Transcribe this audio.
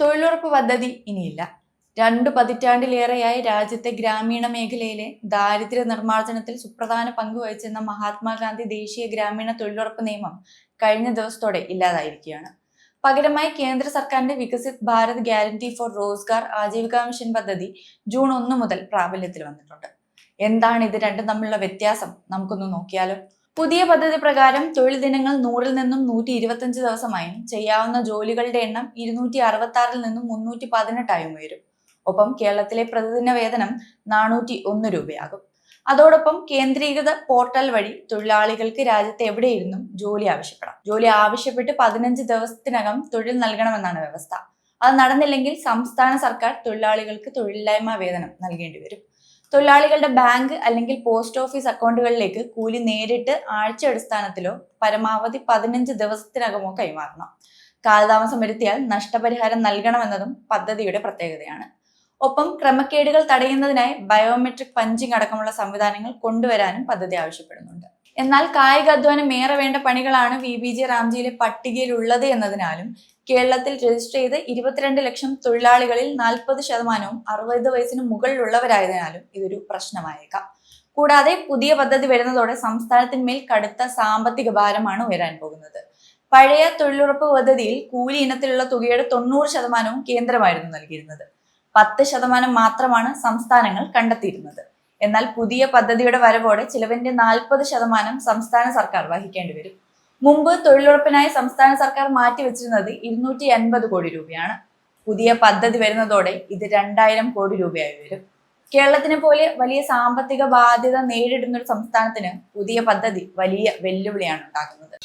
തൊഴിലുറപ്പ് പദ്ധതി ഇനിയില്ല. 2 പതിറ്റാണ്ടിലേറെയായി രാജ്യത്തെ ഗ്രാമീണ മേഖലയിലെ ദാരിദ്ര്യ നിർമ്മാർജ്ജനത്തിൽ സുപ്രധാന പങ്ക് വഹിച്ചിരുന്ന മഹാത്മാഗാന്ധി ദേശീയ ഗ്രാമീണ തൊഴിലുറപ്പ് നിയമം കഴിഞ്ഞ ദിവസത്തോടെ ഇല്ലാതായിരിക്കുകയാണ്. പകരമായി കേന്ദ്ര സർക്കാരിന്റെ Viksit Bharat guarantee four Rozgar Aajeevika mission പദ്ധതി ജൂൺ 1 മുതൽ പ്രാബല്യത്തിൽ വന്നിട്ടുണ്ട്. എന്താണ് ഇത് രണ്ടും തമ്മിലുള്ള വ്യത്യാസം? നമുക്കൊന്ന് നോക്കിയാലോ. പുതിയ പദ്ധതി പ്രകാരം തൊഴിൽ ദിനങ്ങൾ 100-ൽ നിന്നും 125 ദിവസമായും ചെയ്യാവുന്ന ജോലികളുടെ എണ്ണം 266-ൽ നിന്നും 318 ഉയരും. ഒപ്പം കേരളത്തിലെ പ്രതിദിന വേതനം 401 രൂപയാകും. അതോടൊപ്പം കേന്ദ്രീകൃത പോർട്ടൽ വഴി തൊഴിലാളികൾക്ക് രാജ്യത്ത് എവിടെയിരുന്നും ജോലി ആവശ്യപ്പെടാം. ജോലി ആവശ്യപ്പെട്ട് 15 ദിവസത്തിനകം തൊഴിൽ നൽകണമെന്നാണ് വ്യവസ്ഥ. അത് നടന്നില്ലെങ്കിൽ സംസ്ഥാന സർക്കാർ തൊഴിലാളികൾക്ക് തൊഴിലില്ലായ്മ വേതനം നൽകേണ്ടി വരും. തൊഴിലാളികളുടെ ബാങ്ക് അല്ലെങ്കിൽ പോസ്റ്റ് ഓഫീസ് അക്കൗണ്ടുകളിലേക്ക് കൂലി നേരിട്ട് ആഴ്ച അടിസ്ഥാനത്തിലോ പരമാവധി 15 ദിവസത്തിനകമോ കൈമാറണം. കാലതാമസം വരുത്തിയാൽ നഷ്ടപരിഹാരം നൽകണമെന്നതും പദ്ധതിയുടെ പ്രത്യേകതയാണ്. ഒപ്പം ക്രമക്കേടുകൾ തടയുന്നതിനായി ബയോമെട്രിക് പഞ്ചിങ് അടക്കമുള്ള സംവിധാനങ്ങൾ കൊണ്ടുവരാനും പദ്ധതി ആവശ്യപ്പെടുന്നുണ്ട്. എന്നാൽ കായികാധ്വാനം ഏറെ വേണ്ട പണികളാണ് VBG റാംജിയിലെ പട്ടികയിലുള്ളത് എന്നതിനാലും കേരളത്തിൽ രജിസ്റ്റർ ചെയ്ത് 22 ലക്ഷം തൊഴിലാളികളിൽ 40% 60 വയസ്സിന് മുകളിലുള്ളവരായതിനാലും ഇതൊരു പ്രശ്നമായേക്കാം. കൂടാതെ പുതിയ പദ്ധതി വരുന്നതോടെ സംസ്ഥാനത്തിന്മേൽ കടുത്ത സാമ്പത്തിക ഭാരമാണ് ഉയരാൻ പോകുന്നത്. പഴയ തൊഴിലുറപ്പ് പദ്ധതിയിൽ കൂലി ഇനത്തിലുള്ള തുകയുടെ 90% കേന്ദ്രമായിരുന്നു നൽകിയിരുന്നത്. 10% മാത്രമാണ് സംസ്ഥാനങ്ങൾ കണ്ടെത്തിയിരുന്നത്. എന്നാൽ പുതിയ പദ്ധതിയുടെ വരവോടെ ചിലവിന്റെ 40% സംസ്ഥാന സർക്കാർ വഹിക്കേണ്ടി വരും. മുമ്പ് തൊഴിലുറപ്പിനായി സംസ്ഥാന സർക്കാർ മാറ്റിവെച്ചിരുന്നത് 280 കോടി രൂപയാണ്. പുതിയ പദ്ധതി വരുന്നതോടെ ഇത് 2000 കോടി രൂപയായി വരും. കേരളത്തിനെ പോലെ വലിയ സാമ്പത്തിക ബാധ്യത നേരിടുന്ന ഒരു സംസ്ഥാനത്തിന് പുതിയ പദ്ധതി വലിയ വെല്ലുവിളിയാണ് ഉണ്ടാക്കുന്നത്.